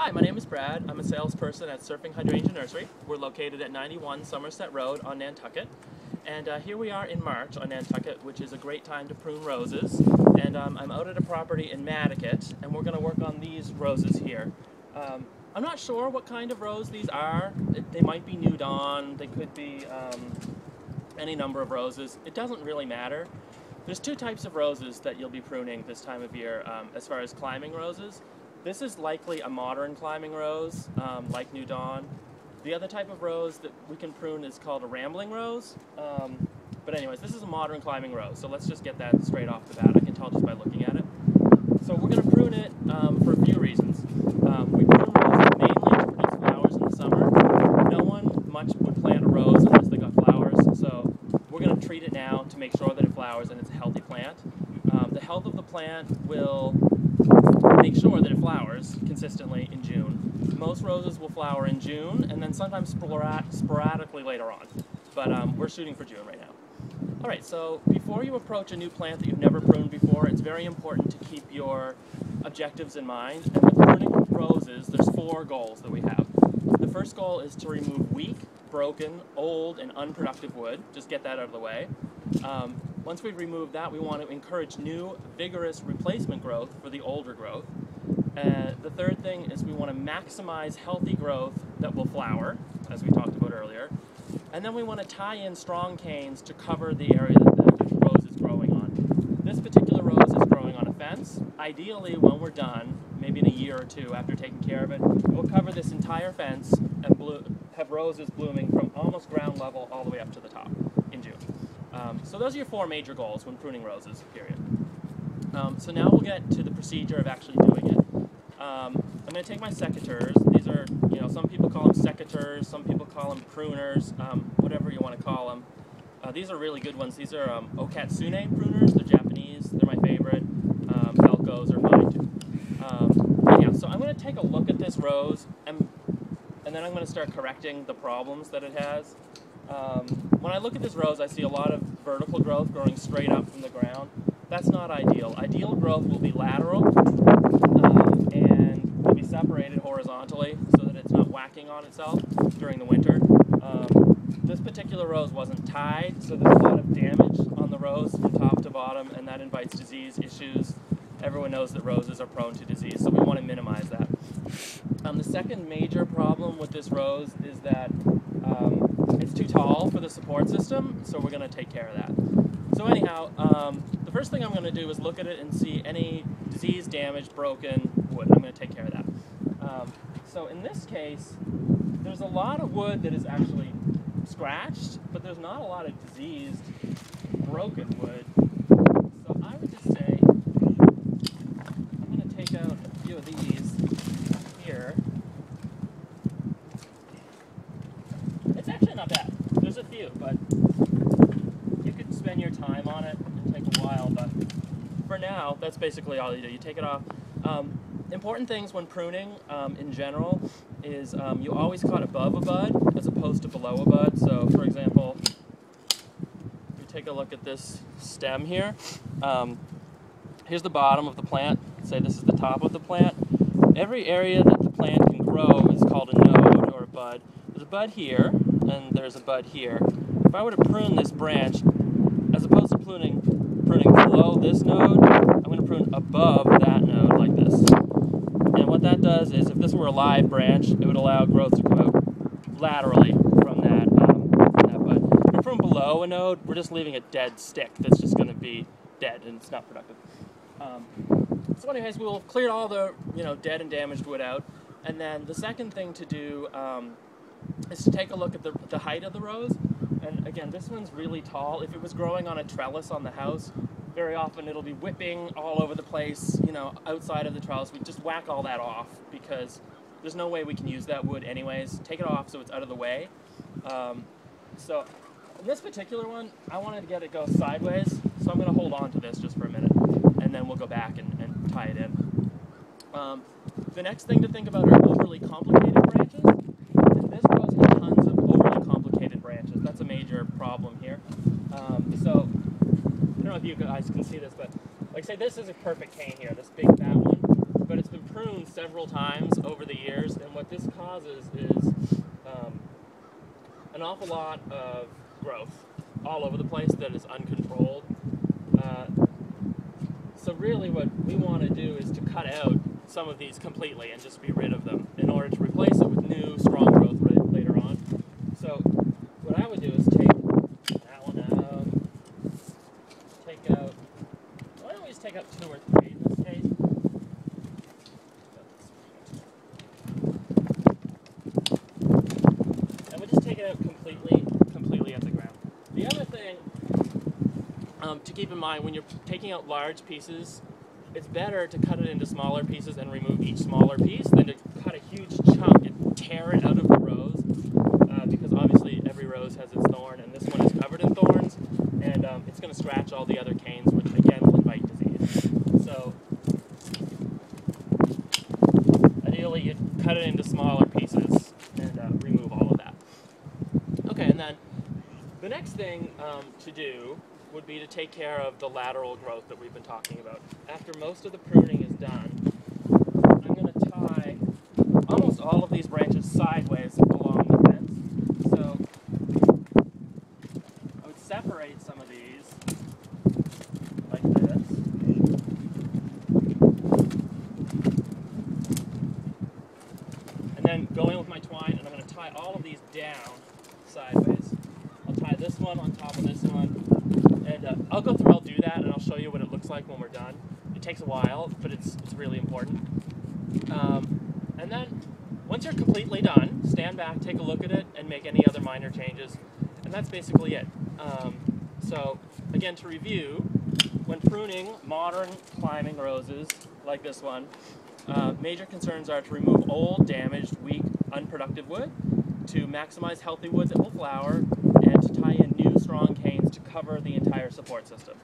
Hi, my name is Brad. I'm a salesperson at Surfing Hydrangea Nursery. We're located at 91 Somerset Road on Nantucket. And here we are in March on Nantucket, which is a great time to prune roses. And I'm out at a property in Nantucket, and we're going to work on these roses here. I'm not sure what kind of rose these are. They might be New Dawn, they could be any number of roses. It doesn't really matter. There's two types of roses that you'll be pruning this time of year as far as climbing roses. This is likely a modern climbing rose, like New Dawn. The other type of rose that we can prune is called a rambling rose. But anyways, this is a modern climbing rose, so let's just get that straight off the bat. I can tell just by looking at it. So we're going to prune it for a few reasons. We prune roses mainly to produce flowers in the summer. No one much would plant a rose unless they got flowers, so we're going to treat it now to make sure that it flowers and it's a healthy plant. The health of the plant will make sure that it flowers consistently in June. Most roses will flower in June and then sometimes sporadically later on, but we're shooting for June right now. Alright, so before you approach a new plant that you've never pruned before, it's very important to keep your objectives in mind. And with pruning roses, there's four goals that we have. The first goal is to remove weak, broken, old, and unproductive wood. Just get that out of the way. Once we remove that, we want to encourage new, vigorous replacement growth for the older growth. The third thing is we want to maximize healthy growth that will flower, as we talked about earlier. And then we want to tie in strong canes to cover the area that the rose is growing on. This particular rose is growing on a fence. Ideally, when we're done, maybe in a year or two after taking care of it, we'll cover this entire fence and have roses blooming from almost ground level all the way up to the top in June. So those are your four major goals when pruning roses, period. So now we'll get to the procedure of actually doing it. I'm going to take my secateurs. These are, some people call them secateurs, some people call them pruners, whatever you want to call them. These are really good ones. These are Okatsune pruners. They're Japanese. They're my favorite. Velcos are fine too. Yeah, so I'm going to take a look at this rose, and then I'm going to start correcting the problems that it has. When I look at this rose, I see a lot of vertical growth growing straight up from the ground. That's not ideal. Ideal growth will be lateral and will be separated horizontally so that it's not whacking on itself during the winter. This particular rose wasn't tied, so there's a lot of damage on the rose from top to bottom, and that invites disease issues. Everyone knows that roses are prone to disease, so we want to minimize that. The second major problem with this rose is that it's too tall for the support system, so we're going to take care of that. So anyhow, the first thing I'm going to do is look at it and see any disease, damaged, broken wood. I'm going to take care of that. So in this case, there's a lot of wood that is actually scratched, but there's not a lot of diseased, broken wood. So I would just say, I'm going to take out a few of these here. It's actually not bad. There's a few, but you could spend your time on it and take a while, but for now, that's basically all you do. You take it off. Important things when pruning in general is you always cut above a bud as opposed to below a bud. So for example, if you take a look at this stem here, here's the bottom of the plant. Say this is the top of the plant. Every area that the plant can grow is called a node or a bud. There's a bud here, and there's a bud here. If I were to prune this branch, as opposed to pruning below this node, I'm going to prune above that node like this. And what that does is, if this were a live branch, it would allow growth to come out laterally from that bud. If we prune below a node, we're just leaving a dead stick that's just going to be dead, and it's not productive. So anyways, we'll clear all the dead and damaged wood out. And then the second thing to do is to take a look at the height of the rose. And again, this one's really tall. If it was growing on a trellis on the house, very often it'll be whipping all over the place, outside of the trellis. We just whack all that off because there's no way we can use that wood anyways. Take it off so it's out of the way. So in this particular one, I wanted to get it go sideways, so I'm going to hold on to this just for a minute, and then we'll go back and tie it in. The next thing to think about are overly complicated branches. And this rose has tons of overly complicated branches. That's a major problem here. So I don't know if you guys can see this, but like say this is a perfect cane here, this big fat one, but it's been pruned several times over the years. what this causes is an awful lot of growth all over the place that is uncontrolled. So really what we want to do is to cut out some of these completely and just be rid of them in order to replace it with new strong growth later on. So what I would do is take that one out, take out, why don't we just take out 2 or 3 in this case? And we'll just take it out completely at the ground. The other thing to keep in mind when you're taking out large pieces, it's better to cut it into smaller pieces and remove each smaller piece than to cut a huge chunk and tear it out of the rose, because obviously every rose has its thorn, and this one is covered in thorns, and it's going to scratch all the other canes, which again will invite disease. So ideally you cut it into smaller pieces and remove all of that. Okay, and then the next thing to do would be to take care of the lateral growth that we've been talking about. After most of the pruning is done, I'm going to tie almost all of these branches sideways along the fence. So I would separate some of these like this. And then go in with my twine, and I'm going to tie all of these down sideways. I'll tie this one on top of this one. And I'll do that, and I'll show you what it looks like when we're done. It takes a while, but it's really important. And then, once you're completely done, stand back, take a look at it, and make any other minor changes. And that's basically it. So, again, to review, when pruning modern climbing roses, like this one, major concerns are to remove old, damaged, weak, unproductive wood, to maximize healthy wood that will flower, and to tie in new strong canes to cover the entire support system.